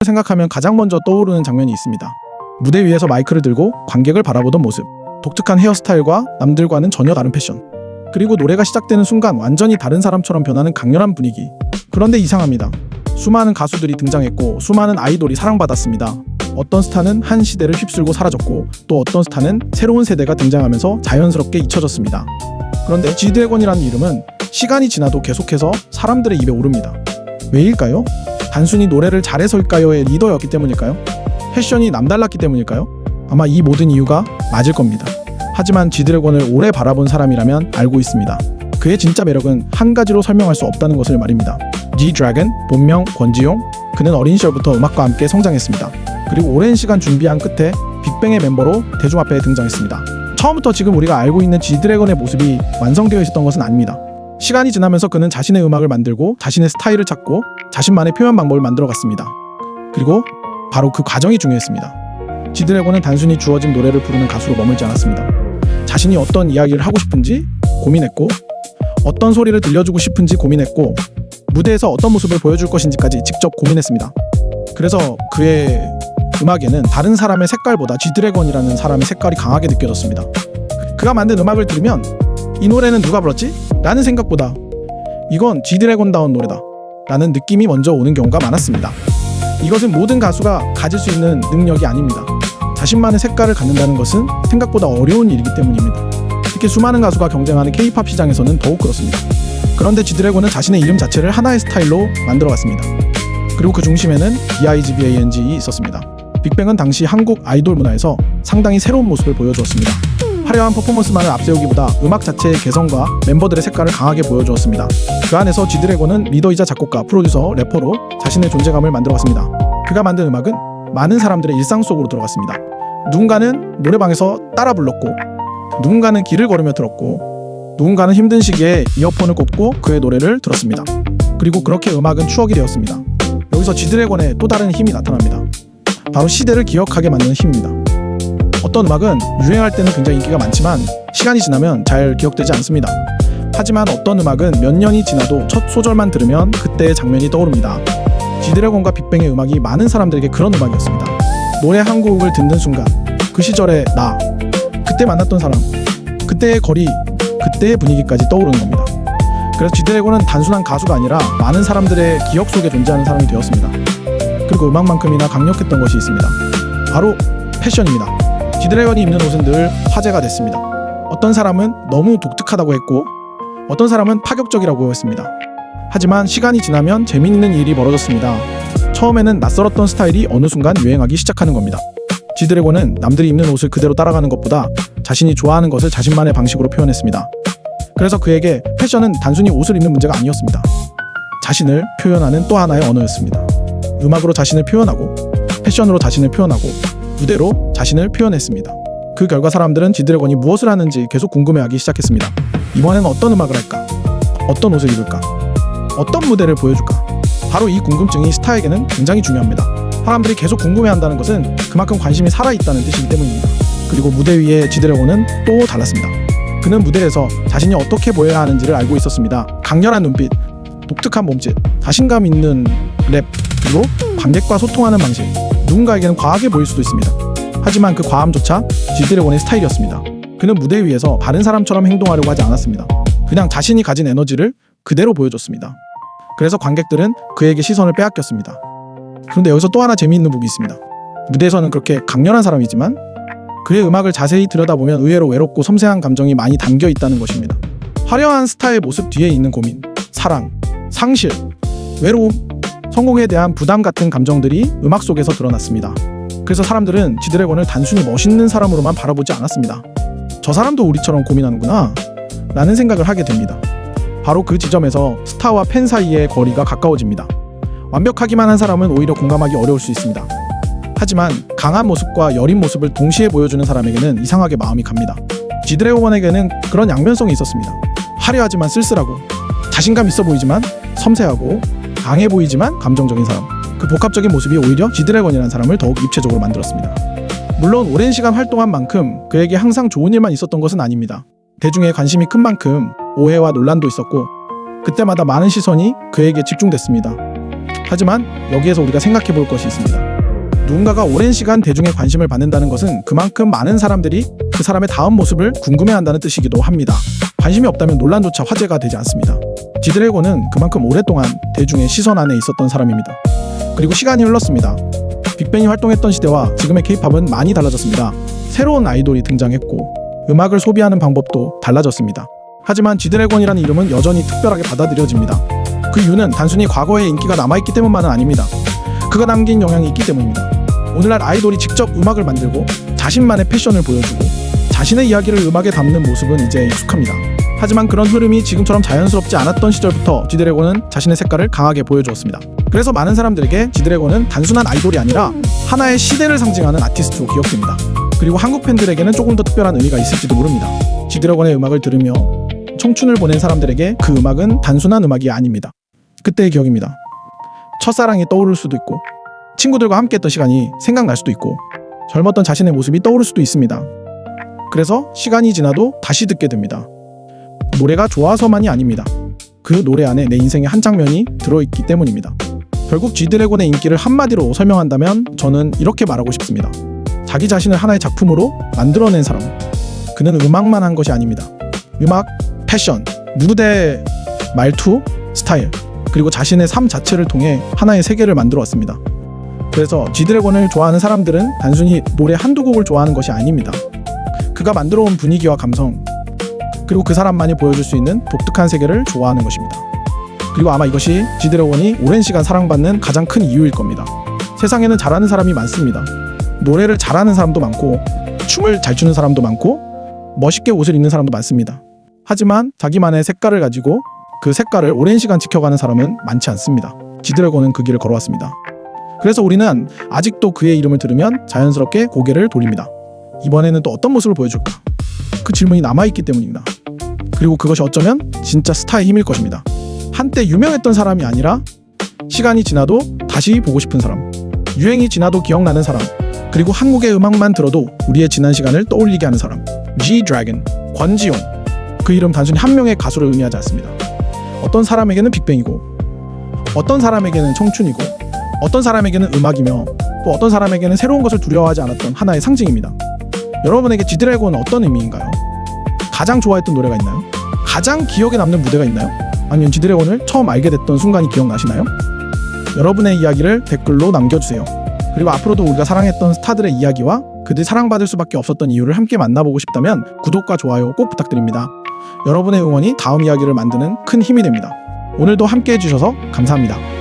생각하면 가장 먼저 떠오르는 장면이 있습니다. 무대 위에서 마이크를 들고 관객을 바라보던 모습, 독특한 헤어스타일과 남들과는 전혀 다른 패션, 그리고 노래가 시작되는 순간 완전히 다른 사람처럼 변하는 강렬한 분위기. 그런데 이상합니다. 수많은 가수들이 등장했고 수많은 아이돌이 사랑받았습니다. 어떤 스타는 한 시대를 휩쓸고 사라졌고 또 어떤 스타는 새로운 세대가 등장하면서 자연스럽게 잊혀졌습니다. 그런데 G드래곤이라는 이름은 시간이 지나도 계속해서 사람들의 입에 오릅니다. 왜일까요? 단순히 노래를 잘해서일까요의 리더였기 때문일까요? 패션이 남달랐기 때문일까요? 아마 이 모든 이유가 맞을 겁니다. 하지만 G드래곤을 오래 바라본 사람이라면 알고 있습니다. 그의 진짜 매력은 한 가지로 설명할 수 없다는 것을 말입니다. G-Dragon, 본명 권지용. 그는 어린 시절부터 음악과 함께 성장했습니다. 그리고 오랜 시간 준비한 끝에 빅뱅의 멤버로 대중 앞에 등장했습니다. 처음부터 지금 우리가 알고 있는 G드래곤의 모습이 완성되어 있었던 것은 아닙니다. 시간이 지나면서 그는 자신의 음악을 만들고 자신의 스타일을 찾고 자신만의 표현 방법을 만들어갔습니다. 그리고 바로 그 과정이 중요했습니다. G드래곤은 단순히 주어진 노래를 부르는 가수로 머물지 않았습니다. 자신이 어떤 이야기를 하고 싶은지 고민했고, 어떤 소리를 들려주고 싶은지 고민했고, 무대에서 어떤 모습을 보여줄 것인지까지 직접 고민했습니다. 그래서 그의 음악에는 다른 사람의 색깔보다 G드래곤이라는 사람의 색깔이 강하게 느껴졌습니다. 그가 만든 음악을 들으면 이 노래는 누가 불렀지? 라는 생각보다 이건 G드래곤다운 노래다 라는 느낌이 먼저 오는 경우가 많았습니다. 이것은 모든 가수가 가질 수 있는 능력이 아닙니다. 자신만의 색깔을 갖는다는 것은 생각보다 어려운 일이기 때문입니다. 특히 수많은 가수가 경쟁하는 K-팝 시장에서는 더욱 그렇습니다. 그런데 G드래곤은 자신의 이름 자체를 하나의 스타일로 만들어갔습니다. 그리고 그 중심에는 BIGBANG이 있었습니다. 빅뱅은 당시 한국 아이돌 문화에서 상당히 새로운 모습을 보여주었습니다. 화려한 퍼포먼스만을 앞세우기보다 음악 자체의 개성과 멤버들의 색깔을 강하게 보여주었습니다. 그 안에서 G드래곤은 리더이자 작곡가, 프로듀서, 래퍼로 자신의 존재감을 만들어갔습니다. 그가 만든 음악은 많은 사람들의 일상 속으로 들어갔습니다. 누군가는 노래방에서 따라 불렀고, 누군가는 길을 걸으며 들었고, 누군가는 힘든 시기에 이어폰을 꽂고 그의 노래를 들었습니다. 그리고 그렇게 음악은 추억이 되었습니다. 여기서 G드래곤의 또 다른 힘이 나타납니다. 바로 시대를 기억하게 만드는 힘입니다. 어떤 음악은 유행할 때는 굉장히 인기가 많지만 시간이 지나면 잘 기억되지 않습니다. 하지만 어떤 음악은 몇 년이 지나도 첫 소절만 들으면 그때의 장면이 떠오릅니다. G드래곤과 빅뱅의 음악이 많은 사람들에게 그런 음악이었습니다. 노래 한 곡을 듣는 순간 그 시절의 나, 그때 만났던 사람, 그때의 거리, 그때의 분위기까지 떠오르는 겁니다. 그래서 G드래곤은 단순한 가수가 아니라 많은 사람들의 기억 속에 존재하는 사람이 되었습니다. 그리고 음악만큼이나 강력했던 것이 있습니다. 바로 패션입니다. G드래곤이 입는 옷은 늘 화제가 됐습니다. 어떤 사람은 너무 독특하다고 했고 어떤 사람은 파격적이라고 했습니다. 하지만 시간이 지나면 재미있는 일이 벌어졌습니다. 처음에는 낯설었던 스타일이 어느 순간 유행하기 시작하는 겁니다. G드래곤은 남들이 입는 옷을 그대로 따라가는 것보다 자신이 좋아하는 것을 자신만의 방식으로 표현했습니다. 그래서 그에게 패션은 단순히 옷을 입는 문제가 아니었습니다. 자신을 표현하는 또 하나의 언어였습니다. 음악으로 자신을 표현하고 패션으로 자신을 표현하고 무대로 자신을 표현했습니다. 그 결과 사람들은 G드래곤이 무엇을 하는지 계속 궁금해하기 시작했습니다. 이번엔 어떤 음악을 할까? 어떤 옷을 입을까? 어떤 무대를 보여줄까? 바로 이 궁금증이 스타에게는 굉장히 중요합니다. 사람들이 계속 궁금해한다는 것은 그만큼 관심이 살아있다는 뜻이기 때문입니다. 그리고 무대 위의 G드래곤은 또 달랐습니다. 그는 무대에서 자신이 어떻게 보여야 하는지를 알고 있었습니다. 강렬한 눈빛, 독특한 몸짓, 자신감 있는 랩, 그리고 관객과 소통하는 방식. 누군가에게는 과하게 보일 수도 있습니다. 하지만 그 과함조차 G드래곤의 스타일이었습니다. 그는 무대 위에서 다른 사람처럼 행동하려고 하지 않았습니다. 그냥 자신이 가진 에너지를 그대로 보여줬습니다. 그래서 관객들은 그에게 시선을 빼앗겼습니다. 그런데 여기서 또 하나 재미있는 부분이 있습니다. 무대에서는 그렇게 강렬한 사람이지만 그의 음악을 자세히 들여다보면 의외로 외롭고 섬세한 감정이 많이 담겨 있다는 것입니다. 화려한 스타의 모습 뒤에 있는 고민, 사랑, 상실, 외로움, 성공에 대한 부담 같은 감정들이 음악 속에서 드러났습니다. 그래서 사람들은 G드래곤을 단순히 멋있는 사람으로만 바라보지 않았습니다. 저 사람도 우리처럼 고민하는구나 라는 생각을 하게 됩니다. 바로 그 지점에서 스타와 팬 사이의 거리가 가까워집니다. 완벽하기만 한 사람은 오히려 공감하기 어려울 수 있습니다. 하지만 강한 모습과 여린 모습을 동시에 보여주는 사람에게는 이상하게 마음이 갑니다. G드래곤에게는 그런 양면성이 있었습니다. 화려하지만 쓸쓸하고, 자신감 있어 보이지만 섬세하고, 강해 보이지만 감정적인 사람. 그 복합적인 모습이 오히려 G드래곤이라는 사람을 더욱 입체적으로 만들었습니다. 물론 오랜 시간 활동한 만큼 그에게 항상 좋은 일만 있었던 것은 아닙니다. 대중의 관심이 큰 만큼 오해와 논란도 있었고 그때마다 많은 시선이 그에게 집중됐습니다. 하지만 여기에서 우리가 생각해 볼 것이 있습니다. 누군가가 오랜 시간 대중의 관심을 받는다는 것은 그만큼 많은 사람들이 그 사람의 다음 모습을 궁금해한다는 뜻이기도 합니다. 관심이 없다면 논란조차 화제가 되지 않습니다. 지드래곤은 그만큼 오랫동안 대중의 시선 안에 있었던 사람입니다. 그리고 시간이 흘렀습니다. 빅뱅이 활동했던 시대와 지금의 케이팝은 많이 달라졌습니다. 새로운 아이돌이 등장했고 음악을 소비하는 방법도 달라졌습니다. 하지만 지드래곤이라는 이름은 여전히 특별하게 받아들여집니다. 그 이유는 단순히 과거의 인기가 남아있기 때문만은 아닙니다. 그가 남긴 영향이 있기 때문입니다. 오늘날 아이돌이 직접 음악을 만들고 자신만의 패션을 보여주고 자신의 이야기를 음악에 담는 모습은 이제 익숙합니다. 하지만 그런 흐름이 지금처럼 자연스럽지 않았던 시절부터 지드래곤은 자신의 색깔을 강하게 보여주었습니다. 그래서 많은 사람들에게 지드래곤은 단순한 아이돌이 아니라 하나의 시대를 상징하는 아티스트로 기억됩니다. 그리고 한국 팬들에게는 조금 더 특별한 의미가 있을지도 모릅니다. 지드래곤의 음악을 들으며 청춘을 보낸 사람들에게 그 음악은 단순한 음악이 아닙니다. 그때의 기억입니다. 첫사랑이 떠오를 수도 있고 친구들과 함께했던 시간이 생각날 수도 있고 젊었던 자신의 모습이 떠오를 수도 있습니다. 그래서 시간이 지나도 다시 듣게 됩니다. 노래가 좋아서만이 아닙니다. 그 노래 안에 내 인생의 한 장면이 들어있기 때문입니다. 결국 지드래곤의 인기를 한마디로 설명한다면 저는 이렇게 말하고 싶습니다. 자기 자신을 하나의 작품으로 만들어낸 사람. 그는 음악만 한 것이 아닙니다. 음악, 패션, 무대, 말투, 스타일, 그리고 자신의 삶 자체를 통해 하나의 세계를 만들어 왔습니다. 그래서 지드래곤을 좋아하는 사람들은 단순히 노래 한두 곡을 좋아하는 것이 아닙니다. 그가 만들어온 분위기와 감성, 그리고 그 사람만이 보여줄 수 있는 독특한 세계를 좋아하는 것입니다. 그리고 아마 이것이 지드래곤이 오랜 시간 사랑받는 가장 큰 이유일 겁니다. 세상에는 잘하는 사람이 많습니다. 노래를 잘하는 사람도 많고 춤을 잘 추는 사람도 많고 멋있게 옷을 입는 사람도 많습니다. 하지만 자기만의 색깔을 가지고 그 색깔을 오랜 시간 지켜가는 사람은 많지 않습니다. 지드래곤은 그 길을 걸어왔습니다. 그래서 우리는 아직도 그의 이름을 들으면 자연스럽게 고개를 돌립니다. 이번에는 또 어떤 모습을 보여줄까? 그 질문이 남아있기 때문입니다. 그리고 그것이 어쩌면 진짜 스타의 힘일 것입니다. 한때 유명했던 사람이 아니라 시간이 지나도 다시 보고 싶은 사람, 유행이 지나도 기억나는 사람, 그리고 한국의 음악만 들어도 우리의 지난 시간을 떠올리게 하는 사람. G-Dragon, 권지용. 그 이름 단순히 한 명의 가수를 의미하지 않습니다. 어떤 사람에게는 빅뱅이고 어떤 사람에게는 청춘이고 어떤 사람에게는 음악이며 또 어떤 사람에게는 새로운 것을 두려워하지 않았던 하나의 상징입니다. 여러분에게 지드래곤은 어떤 의미인가요? 가장 좋아했던 노래가 있나요? 가장 기억에 남는 무대가 있나요? 아니면 지드래곤을 처음 알게 됐던 순간이 기억나시나요? 여러분의 이야기를 댓글로 남겨주세요. 그리고 앞으로도 우리가 사랑했던 스타들의 이야기와 그들이 사랑받을 수밖에 없었던 이유를 함께 만나보고 싶다면 구독과 좋아요 꼭 부탁드립니다. 여러분의 응원이 다음 이야기를 만드는 큰 힘이 됩니다. 오늘도 함께 해주셔서 감사합니다.